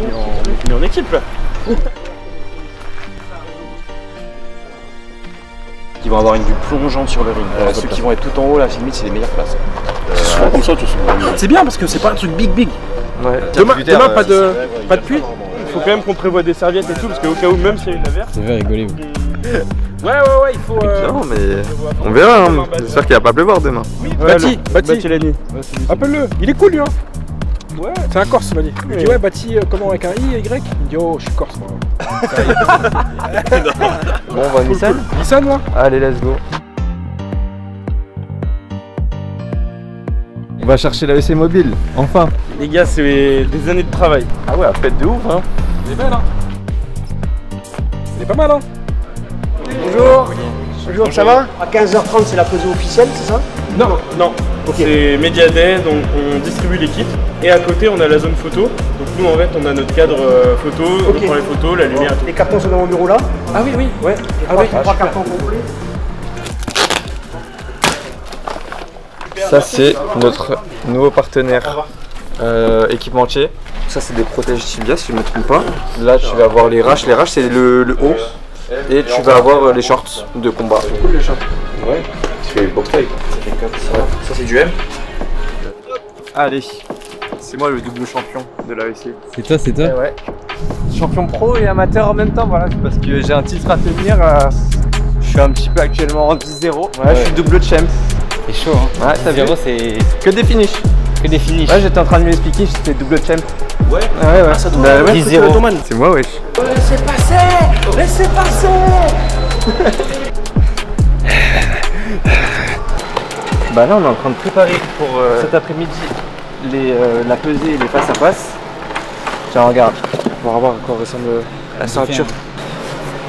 On est en équipe là. Ils vont avoir une vue plongeante sur le ring. Ceux qui vont être tout en haut là, c'est limite, c'est les meilleures places. C'est souvent comme ça, tout ça. C'est bien parce que c'est pas un truc big. Ouais. Demain pas de pluie. Il faut quand même qu'on prévoie des serviettes et tout parce qu'au cas où, même s'il y a une averse. Ça fait rigoler vous. Ouais, il faut. Non, mais on verra. Hein. J'espère qu'il va pas pleuvoir demain. Bati la nuit. Appelle-le, il est cool lui. Hein. Ouais, c'est un Corse, il m'a dit. Je dis ouais, Bati, comment avec un I et Y? Il me dit oh, je suis Corse moi. Bon, on va à Nissan. Nissan, moi. Allez, let's go. On va chercher la WC mobile, enfin. Les gars, c'est des années de travail. Ah ouais, à pète de ouf, hein. Elle est belle, hein. Elle est pas mal, hein. Bonjour. Bonjour, ça va? À 15h30, c'est la pesée officielle, c'est ça? Non. Okay. C'est Media Day, donc on distribue les kits. Et à côté, on a la zone photo. Donc nous, en fait, on a notre cadre photo, on prend les photos, la lumière. Les cartons sont dans mon bureau là? Ah oui, ouais. Trois cartons complets. Ça, c'est notre nouveau partenaire équipementier. Ça, c'est des protèges tibia, si je ne me trompe pas. Là, tu vas avoir les raches. Les raches, c'est le haut. Et tu vas avoir les shorts de combat. C'est cool les shorts. Ouais, tu fais boxtail. Ça c'est du M. Allez, c'est moi le double champion de l'AEC. C'est toi Ouais. Champion pro et amateur en même temps, voilà. C'est parce que j'ai un titre à tenir. Je suis un petit peu actuellement en 10-0. Ouais, je suis double champ. C'est chaud hein. Ouais, t'as vu. C'est Que des finishes. Ouais, j'étais en train de lui expliquer, j'étais double champ. Ouais. Ah, ça doit être 10-0. C'est moi, wesh. Laissez passer. Bah là on est en train de préparer pour cet après-midi la pesée et les face à face. Tiens regarde, on va voir à quoi ressemble la ceinture.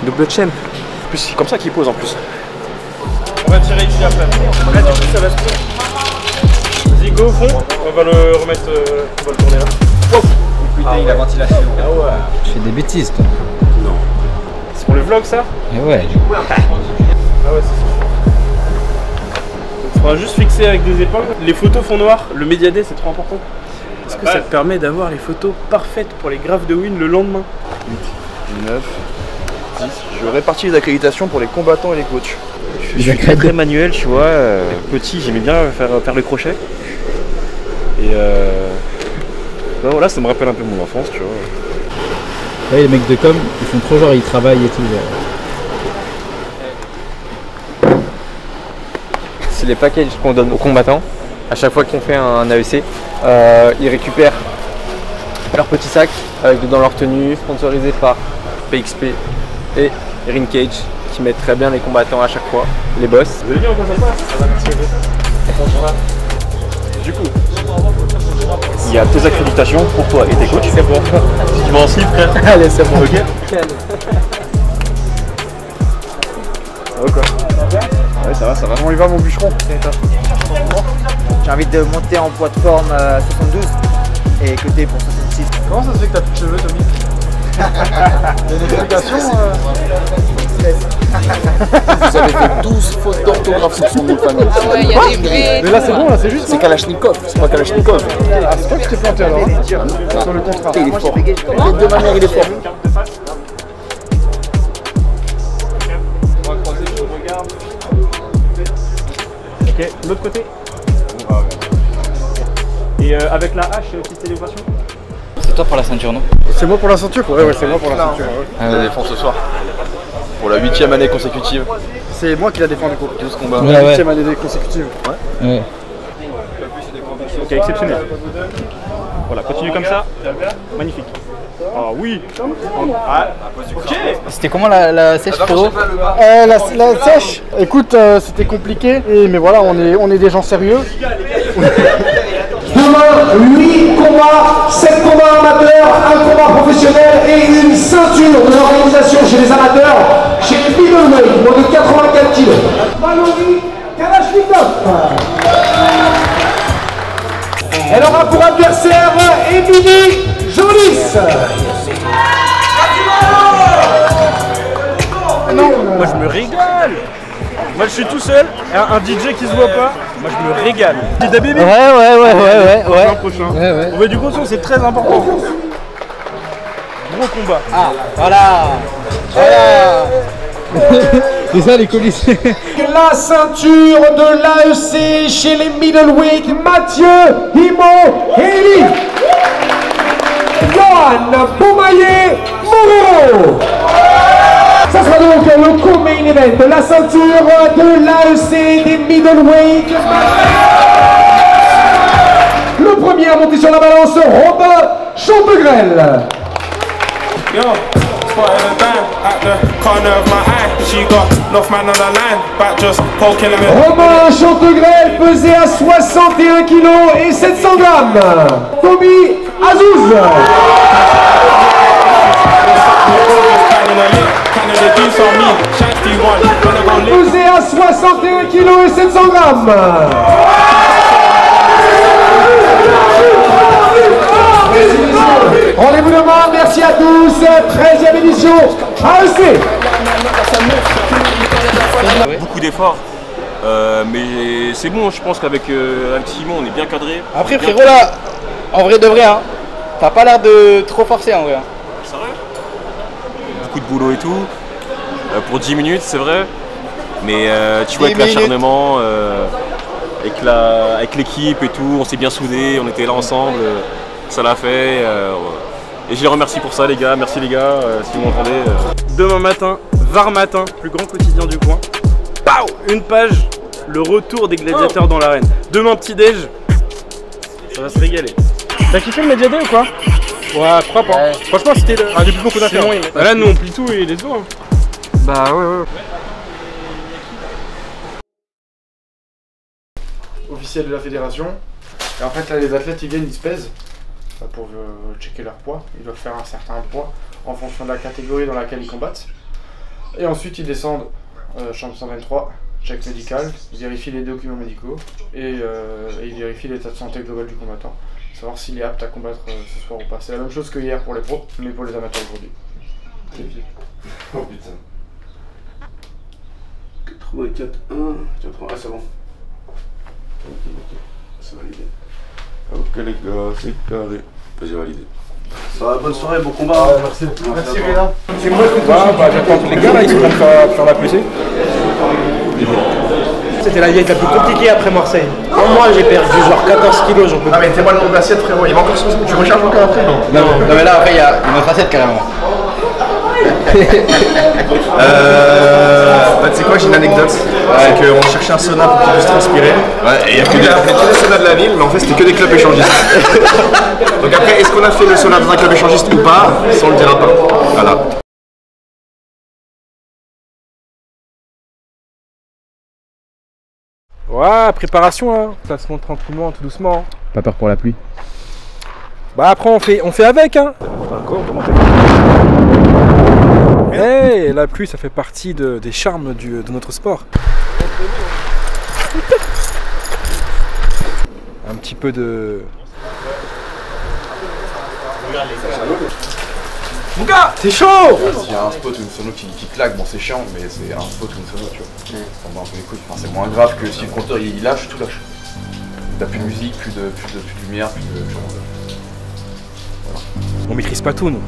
Double champ. En plus c'est comme ça qu'il pose en plus. On va tirer ici après. Là du coup ça va se tourner. Vas-y go au fond, on va le remettre, on va le tourner là. Wow. Putain la ventilation. Ah ouais. Tu fais des bêtises toi. Non. C'est pour le vlog ça? Et ouais. Ah ouais c'est ça. Il faudra juste fixer avec des épingles. Les photos fond noir, le Media Day c'est trop important. Est-ce que ça te permet d'avoir les photos parfaites pour les graphes de win le lendemain? 8, 9, 10. Je répartis les accréditations pour les combattants et les coachs. Je suis très manuel, tu vois. Petit, j'aimais bien faire le crochet. Et ben voilà, ça me rappelle un peu mon enfance, tu vois. Ouais, les mecs de com, ils font trop genre, ils travaillent et tout. C'est les packages qu'on donne aux combattants. À chaque fois qu'on fait un AEC, ils récupèrent leur petit sac avec dedans leur tenue, sponsorisé par PXP et Ring Cage, qui mettent très bien les combattants à chaque fois, les boss. Vous allez bien comment ça passe? Du coup, il y a tes accréditations pour toi et tes coachs. C'est bon. Tu vas en slip, frère. Allez, c'est bon. Ok. Ça va quoi? Ouais, ça va. Comment il va mon bûcheron? J'ai envie de monter en poids de forme 72 et côté pour 66. Comment ça se fait que t'as plus de cheveux, Tommy? Il y a une explication Vous avez fait 12 fautes d'orthographe sur son nom de famille. Ah ouais, il y a des vrais. Mais là c'est bon, là c'est juste. C'est Kalachnikov, c'est pas Kalachnikov. Ah, c'est toi qui t'es planté alors. Sur le contrat. Il est fort. Les deux manières, il est fort. Ok, de l'autre côté. Et avec la hache, petite élévation. C'est toi pour la ceinture, non? C'est moi pour la ceinture quoi. Ouais, c'est moi pour la ceinture. On la défend ce soir. Pour la 8e année consécutive. C'est moi qui la défends du coup. 12 combats. Ouais, La ouais. 8e année consécutive. Ouais. Ok, exceptionnel. Voilà, continue comme ça. Magnifique. Ah oui. Ah, ok. C'était comment la sèche, frérot? La sèche, écoute, c'était compliqué, mais voilà, on est des gens sérieux. Demain, 8 combats, 7 combats amateurs, 1 combat professionnel et une ceinture de l'organisation chez les amateurs, chez les middleweight, moins de 84 kg. Mallory Kalachnikov. Elle aura pour adversaire Émilie Jolis. Moi je me régale. Moi je suis tout seul, un DJ qui se voit pas, moi je me régale. Petit bébé. Ouais. Prochain. Ouais. On veut du gros son, c'est très important. gros combat. Ah, voilà. C'est ça les coulisses. La ceinture de l'AEC chez les middleweight, Mathieu Himo-Heli. Johan Boumaillé-Morero. Ça sera donc le co-main event, la ceinture de l'AEC des middleweight. Le premier à monter sur la balance, Robin Chantegrel. Robin Chantegrel pesait à 61 kg et 700 grammes. Tommy Azouz. Pesait à 61 kg et 700 grammes. Rendez-vous demain, merci à tous, 13e édition AEC. Beaucoup d'efforts, mais c'est bon, je pense qu'avec Simon on est bien cadré. Après frérot là, en vrai de vrai, hein, t'as pas l'air de trop forcer en vrai. Sérieux ? Beaucoup de boulot et tout, pour 10 minutes c'est vrai, mais tu vois avec l'acharnement, avec l'équipe et tout, on s'est bien soudés, on était là ensemble, ça l'a fait. Et je les remercie pour ça les gars, merci les gars, si vous m'entendez. Demain matin, Var Matin, plus grand quotidien du coin. Pow, une page, le retour des gladiateurs dans l'arène. Demain petit déj, ça va se régaler. T'as kiffé le Mediaday ou quoi? Ouais, je crois pas. Ouais. Franchement c'était un des plus beaux coups d'affaires. Bah là nous on plie tout et les os. Hein. Bah ouais. Officiel de la fédération. Et en fait là les athlètes ils viennent, ils se pèsent pour checker leur poids. Ils doivent faire un certain poids en fonction de la catégorie dans laquelle ils combattent. Et ensuite ils descendent chambre 123, check médical, ils vérifient les documents médicaux et ils vérifient l'état de santé global du combattant. Savoir s'il est apte à combattre ce soir ou pas. C'est la même chose que hier pour les pros, mais pour les amateurs aujourd'hui. C'est pied. Oh putain. 84, 1, 80, ah c'est bon. Ok, c'est validé. Ok les gars, c'est carré. Vas-y, validé. Ça va, bonne soirée, bon combat. Merci. Merci Réna. C'est moi ce que j'attends les gars là, ils sont en train de faire la pesée. C'était la diète la plus compliquée après Marseille. Moi j'ai perdu genre 14 kilos, j'en peux plus. Ah mais t'es pas le nombre d'assiettes frérot, il va encore tu recharges encore après non Non mais là après il y a une autre assiette carrément. Bah tu sais quoi, j'ai une anecdote. C'est qu'on cherchait un sauna pour qu'il puisse transpirer. Ouais, et il a fait tous les saunas de la ville, mais en fait c'était que des clubs échangistes. Donc après, est-ce qu'on a fait le sauna dans un club échangiste ou pas? Ça on le dira pas. Voilà. Ouais, préparation hein. Ça se monte tranquillement, tout doucement. Pas peur pour la pluie. Bah après on fait avec hein. Hey, la pluie ça fait partie des charmes de notre sport. Un petit peu de... Mon gars, c'est chaud! S'il y a un spot ou une sono qui claque, bon c'est chiant, mais c'est un spot ou une sono, tu vois. On bat un peu les couilles. Enfin, c'est moins grave que si le compteur il lâche, tout lâche. T'as plus de musique, plus de lumière, plus de... Voilà. On maîtrise pas tout nous.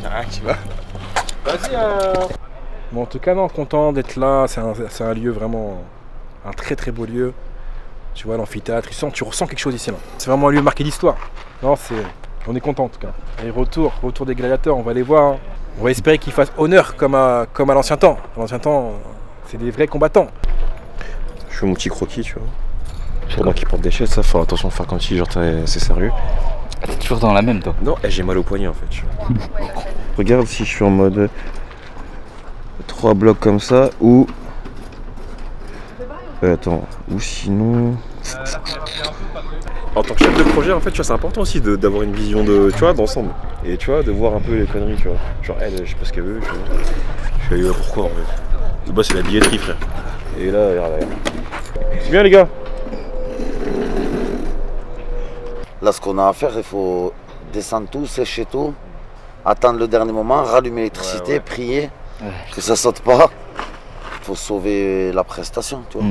Ah, tu vas. Vas-y. Bon, en tout cas, non, content d'être là. C'est un lieu vraiment, un très très beau lieu. Tu vois, l'amphithéâtre, tu ressens quelque chose ici là. C'est vraiment un lieu marqué d'histoire. Non, on est content en tout cas. Et retour des gladiateurs, on va les voir. Hein. On va espérer qu'ils fassent honneur comme à l'ancien temps. À l'ancien temps, c'est des vrais combattants. Je fais mon petit croquis, tu vois. Pendant qu'ils portent des chaises, ça, faut attention à faire comme si genre c'est sérieux. T'es toujours dans la même toi? Non, j'ai mal au poignet en fait. Regarde si je suis en mode 3 blocs comme ça ou... attends, ou sinon... En tant que chef de projet, en fait, tu vois, c'est important aussi d'avoir une vision d'ensemble. Et tu vois, de voir un peu les conneries, tu vois. Genre, elle, je sais pas ce qu'elle veut, je suis là pourquoi en fait. Bah, c'est la billetterie, frère. Et là, regarde. C'est bien, les gars. Là, ce qu'on a à faire, il faut descendre tout, sécher tout, attendre le dernier moment, rallumer l'électricité, prier, que ça saute pas. faut sauver la prestation, tu vois.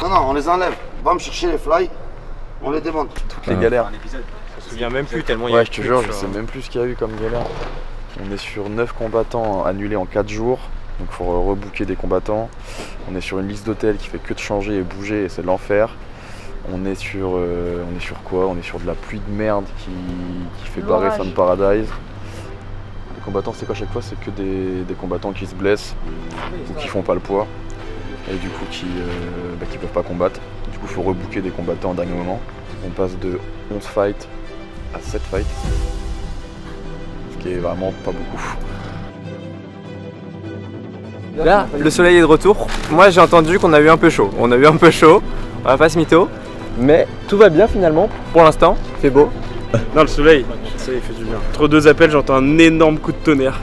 Non, on les enlève. Va me chercher les fly, on les démonte. Toutes les galères. Je me souviens même plus tellement il y a. Ouais, je te jure, je sais même plus ce qu'il y a eu comme galère. On est sur 9 combattants annulés en 4 jours. Donc il faut rebooker des combattants. On est sur une liste d'hôtels qui fait que de changer et bouger et c'est l'enfer. On est sur quoi? On est sur de la pluie de merde qui fait barrer Fun Paradise. Les combattants, c'est quoi à chaque fois? C'est que des combattants qui se blessent ou qui font pas le poids et du coup qui peuvent pas combattre. Du coup il faut rebooker des combattants en dernier moment. On passe de 11 fights à 7 fights, ce qui est vraiment pas beaucoup. Là, le soleil est de retour. Moi j'ai entendu qu'on a eu un peu chaud. On a eu un peu chaud, on va pas se mytho. Mais tout va bien finalement, pour l'instant, il fait beau. Non, le soleil fait du bien. Entre deux appels, j'entends un énorme coup de tonnerre.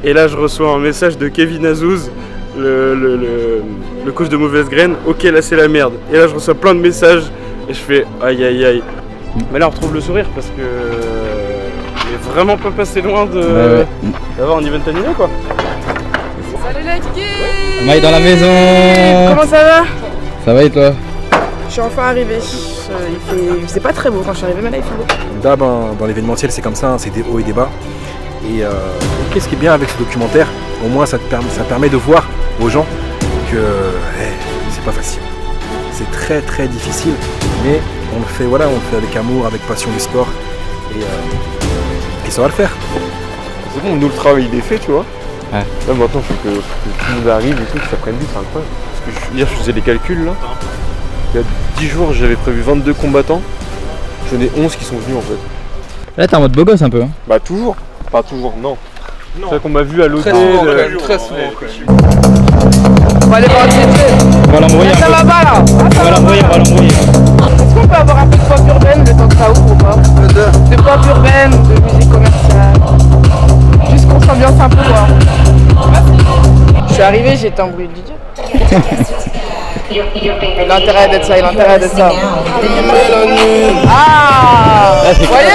Et là, je reçois un message de Kevin Azouz, le coach de Mauvaise Graine. Ok, là c'est la merde. Et là, je reçois plein de messages et je fais aïe aïe aïe. Mais là, on retrouve le sourire parce que on est vraiment pas passé loin d'avoir un event annulé, quoi. Salut la Kiki. On est dans la maison. Comment ça va? Ça va et toi? Je suis enfin arrivé. Il faisait pas très beau quand je suis arrivé, mais là il fait beau. D'hab, dans l'événementiel, c'est comme ça, c'est des hauts et des bas. Et qu'est-ce qui est bien avec ce documentaire? Au moins, ça permet de voir aux gens que c'est pas facile. C'est très très difficile, mais on le fait avec amour, avec passion du sport. Et ça va le faire. C'est bon, nous le travail il est fait, tu vois. Ouais. Là maintenant, il faut que tout le monde arrive et tout, que ça prenne vite, c'est incroyable. Parce que hier, je faisais les calculs là. Il y a 10 jours, j'avais prévu 22 combattants. J'en ai 11 qui sont venus en fait. Là, t'es en mode beau gosse un peu. Hein. Bah, toujours. Pas toujours, non. C'est vrai qu'on m'a vu à l'hôtel. Très souvent. On va aller voir le DJ. On va l'embrouiller. Ça va pas là. On va l'embrouiller. Est-ce qu'on peut avoir un peu de pop urbaine le temps que ça ouvre ou pas? De pop urbaine, de musique commerciale. Juste qu'on s'ambiance un peu quoi. Je suis arrivé, j'ai été embrouillé le DJ. Il a intérêt d'être ça, Ah, vous voyez?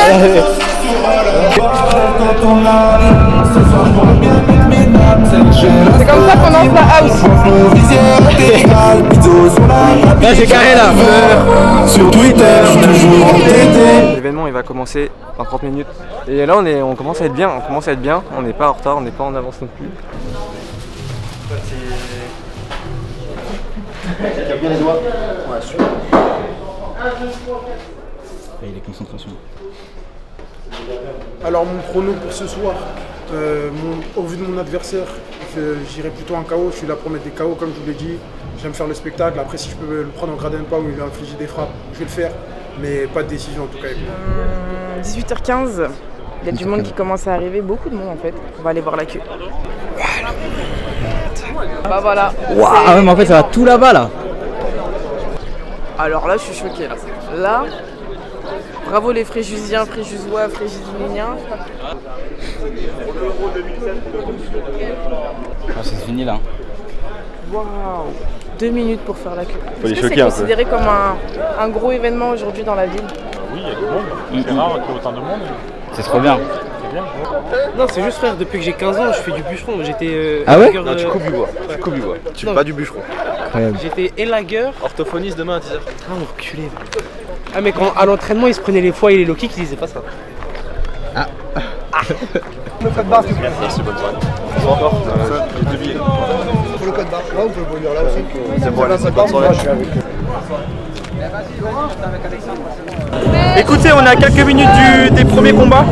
C'est comme ça qu'on lance la house. Là j'ai carré là. Sur Twitter, toujours entêté. L'événement il va commencer dans 30 minutes. Et là on commence à être bien, on n'est pas en retard, on n'est pas en avance non plus. Il a bien les doigts. Ouais, super. Et les concentrations. Alors mon prono pour ce soir, au vu de mon adversaire, j'irai plutôt en KO. Je suis là pour mettre des KO comme je vous l'ai dit. J'aime faire le spectacle. Après si je peux le prendre en gradin pas ou il va infliger des frappes, je vais le faire. Mais pas de décision en tout cas avec moi. 18h15, il y a du monde qui commence à arriver, beaucoup de monde en fait. On va aller voir la queue. Bah voilà. Waouh, ah ouais, mais en fait ça va tout là-bas là. Alors là je suis choquée là. Là, bravo les Fréjusiens, Fréjusois, Fréjusignéens. Ah, c'est fini là. Waouh, 2 minutes pour faire la queue. Faut les Est-ce que choquer un c'est peu. considéré comme un gros événement aujourd'hui dans la ville? Oui, il y a du monde. C'est rare qu'il y ait autant de monde. C'est trop bien. C'est bien. Non, c'est juste frère, depuis que j'ai 15 ans, je fais du bûcheron. J'étais Ah ouais? Non, tu coupes du bois. Tu coupes du bois. Tu fais pas du bûcheron. Incroyable. J'étais élagueur. Orthophoniste demain à 10h. Ah, enculé. Ah, mais quand à l'entraînement, ils se prenaient les foies et les low kicks, ils disaient pas ça. Ah. Le code barre, Merci, bonne soirée. Encore les 2 billets. pour le code barre. Là, on peut le venir là aussi. C'est bon, allez, c'est bonne soirée. Écoutez, on est à quelques minutes des premiers combats.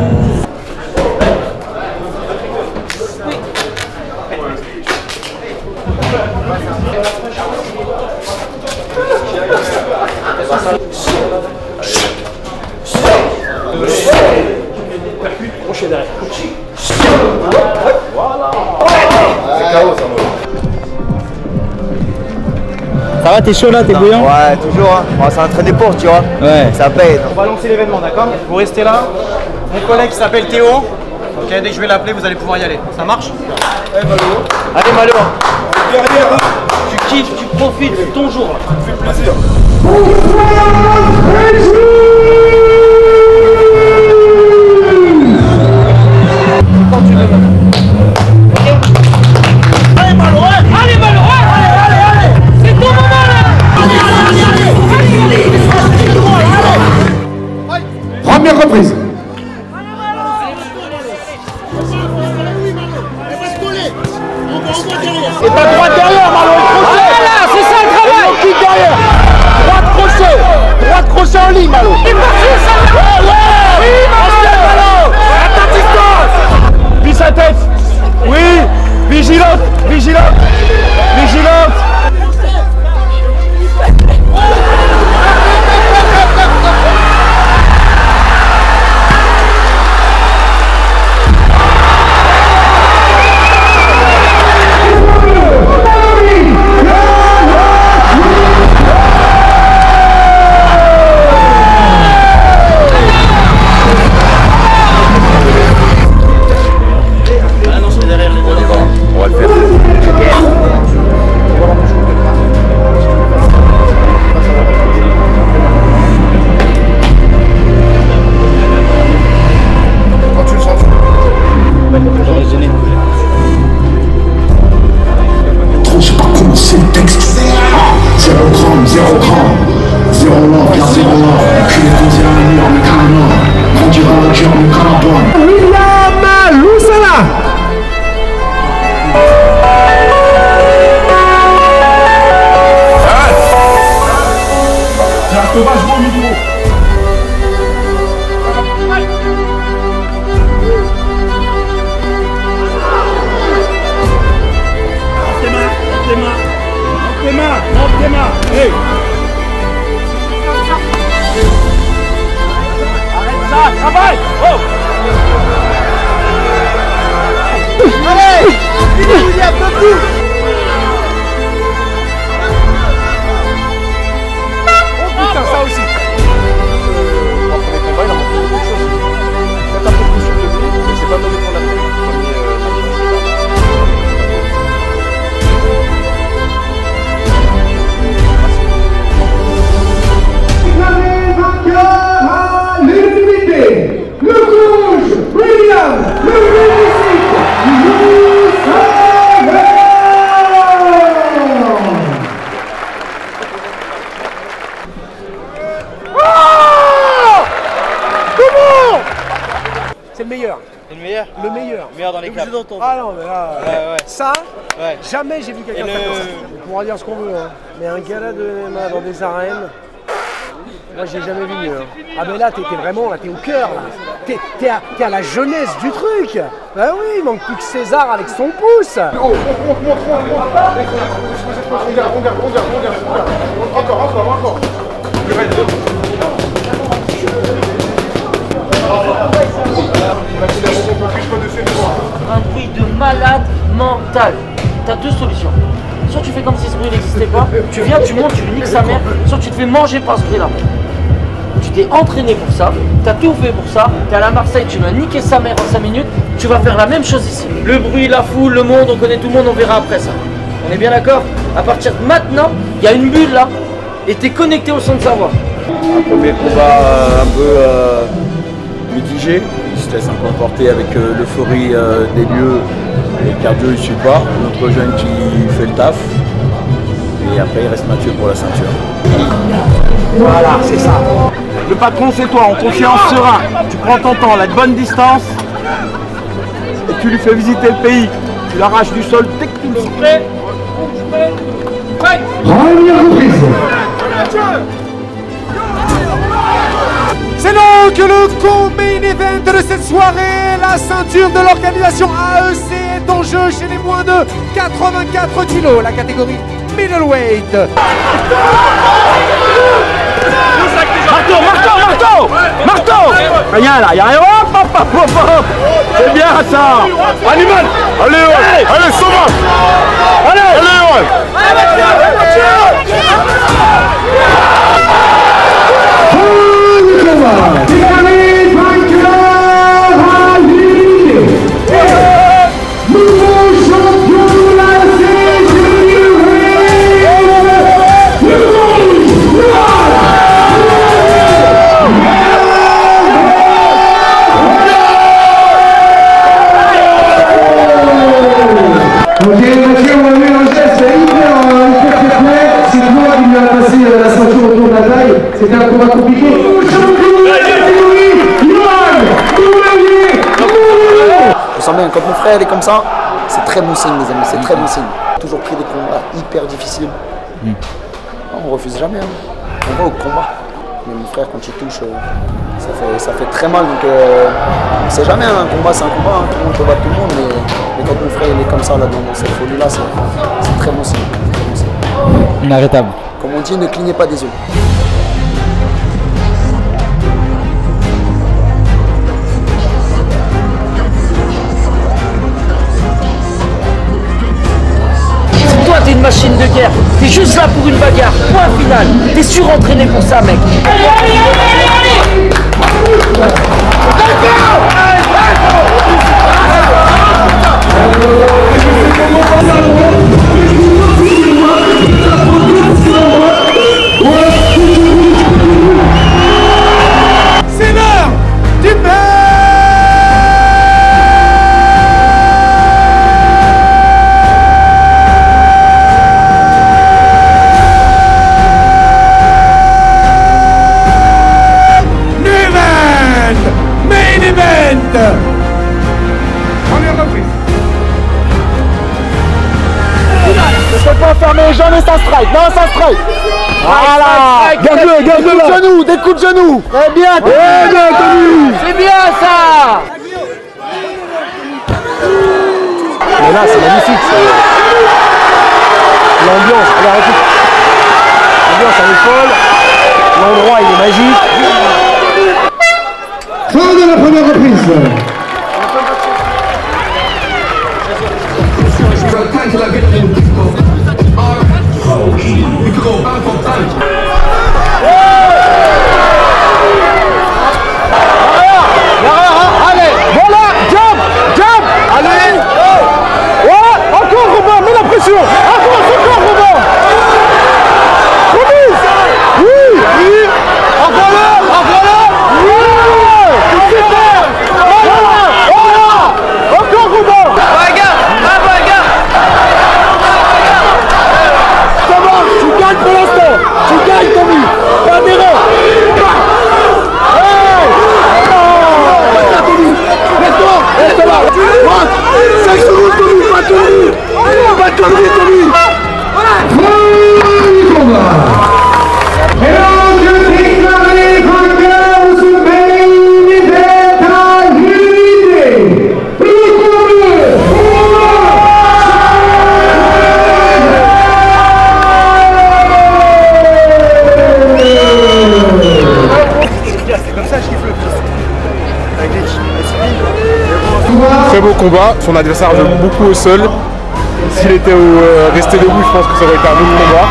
Crochet derrière. Voilà. C'est KO ça, Ça va, t'es chaud là, t'es bouillant? Ouais, toujours. Hein. Bon, c'est un très des pauvres, tu vois. Ouais. Ça paye. On va lancer l'événement, d'accord? Vous restez là. Mon collègue qui s'appelle Théo. Ok, dès que je vais l'appeler, vous allez pouvoir y aller. Ça marche? Allez, Malo. Allez, Malo. Derrière. Tu kiffes, tu profites, c'est ton jour. Ça me fait plaisir. en ligne, Malo. Vis sa tête. Oui. Vigilante. Vigilante. Vigilante. Travaille! Oh! Allez! William, le coup! Oh putain, ça aussi! Dans le premier combat, il a montré beaucoup de choses. Peut-être un peu plus sur le but, mais c'est pas mauvais pour la tête. Le rouge, William, le magnifique, c'est le meilleur. C'est le meilleur? Le meilleur. Le meilleur dans les clubs. Ah non, mais là, ouais. ça, jamais j'ai vu quelqu'un faire comme ça. On pourra dire ce qu'on veut, hein. Mais un gala de MMA dans des arènes, moi j'ai jamais vu mieux. Hein. Ah mais là t'es vraiment, là t'es au cœur là. T'es à la jeunesse du truc. Bah oui, il manque plus que César avec son pouce. Oh, montre. On garde. Encore. Un bruit de malade mental. T'as deux solutions. Soit tu fais comme si ce bruit n'existait pas, tu viens, tu montes, tu lui niques sa mère, soit tu te fais manger par ce bruit-là. Tu t'es entraîné pour ça, t'as tout fait pour ça, t'es allé à Marseille, tu m'as niqué sa mère en 5 minutes, tu vas faire la même chose ici. Le bruit, la foule, le monde, on connaît tout le monde, on verra après ça. On est bien d'accord? À partir de maintenant, il y a une bulle là, et t'es connecté au son de sa voix. Un premier combat un peu mitigé, il se laisse un peu emporter avec l'euphorie des lieux. Le cardio il suit pas, notre jeune qui fait le taf. Et après il reste Mathieu pour la ceinture. Voilà, c'est ça. Le patron c'est toi, en confiance, serein. Tu prends ton temps, la bonne distance. Et tu lui fais visiter le pays. Tu l'arraches du sol dès que tu le prêt. Première reprise. C'est donc le co-main event de cette soirée. La ceinture de l'organisation AEC est en jeu chez les moins de 84 kilos, la catégorie middleweight. Marteau. Rien là, y'a rien. Hop. C'est bien ça. Animal. Allez, sauvage. Allez. Ok, Mathieu, on a vu un geste hyper complet. C'est toi qui lui as passé la ceinture autour de la taille. C'était un combat compliqué. Je sens bien, quand mon frère est comme ça, c'est très bon signe les amis, c'est très bon signe. Toujours pris des combats hyper difficiles. On refuse jamais, hein. On va au combat. Mais mon frère, quand il touche, ça fait très mal. Donc on sait jamais, un combat c'est un combat, hein. Tout le monde peut battre tout le monde, mais quand mon frère il est comme ça là, dans cette folie-là, c'est très bon signe. Inarrêtable. Comme on dit, ne clignez pas des yeux. Toi, t'es une machine de guerre. T'es juste là pour une bagarre. Point final. T'es surentraîné pour ça, mec. C'est l'heure du père. Première reprise. Je peux pas fermer les jambes et ça strike. Non, ça strike. Voilà. Garde-le, garde-le là. Des coups de genoux. Très bien, Tony. C'est bien ça. Mais là, c'est magnifique. L'ambiance, regardez. L'ambiance, elle est folle. L'endroit, il est magique. Fin de la première reprise. Allez, voilà, jump, jump. Allez. Voilà, encore Robin, mets la pression. Encore Robin. Remise. Oui, oui. Encore-le. Oui. Super. Voilà. Encore Robin. Ça va, tu gagnes pour l'instant. Tu gagnes, Tommy. Pas d'erreur. Reste là. 5 secondes, Tommy. Pas Tommy. Pas Tommy, Tommy. Premier combat. Et donc, déclaré vainqueur ce main event à l'unité. C'est comme ça, je kiffe le plus. Avec les très beau combat, son adversaire joue beaucoup au sol. S'il était resté debout, je pense que ça aurait été un autre combat.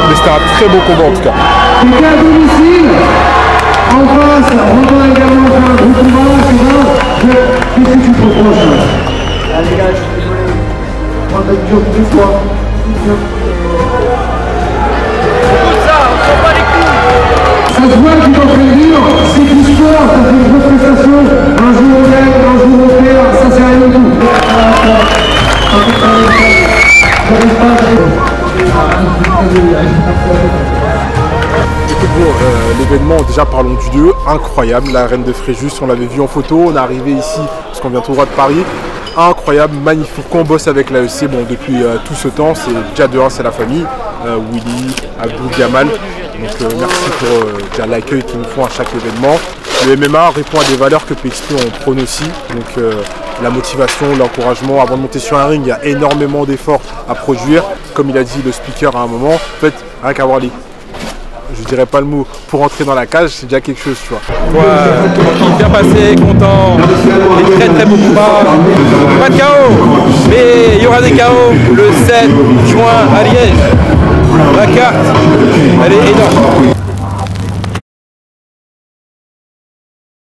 Mais c'était un très beau combat en tout cas. C'était à domicile. En face, on va également faire un gros combat. Qu'est-ce que tu proposes? Les gars, je suis désolé. On va être dur deux fois. Ça se voit que tu t'entraînes dur, c'est du sport, ça fait une grosse prestation. Un jour on gagne, un jour on perd, ça c'est rien du tout. Écoute, bon, l'événement, déjà parlons du lieu, incroyable, la Reine de Fréjus, on l'avait vu en photo, on est arrivé ici parce qu'on vient tout droit de Paris. Incroyable, magnifique, on bosse avec l'AEC bon, depuis tout ce temps, c'est déjà de 1 c'est la famille, Willy, Abdou, Gamal. Donc merci pour déjà l'accueil qu'ils nous font à chaque événement. Le MMA répond à des valeurs que PXP on prône aussi. Donc la motivation, l'encouragement. Avant de monter sur un ring, il y a énormément d'efforts à produire. Comme il a dit le speaker à un moment, en fait, rien qu'à voir les... Je dirais pas le mot, pour entrer dans la cage, c'est déjà quelque chose, tu vois. Ouais, bien passé, content, des très beaux combats. Pas de KO, mais il y aura des KO le 7 juin à Liège. La carte, elle est énorme.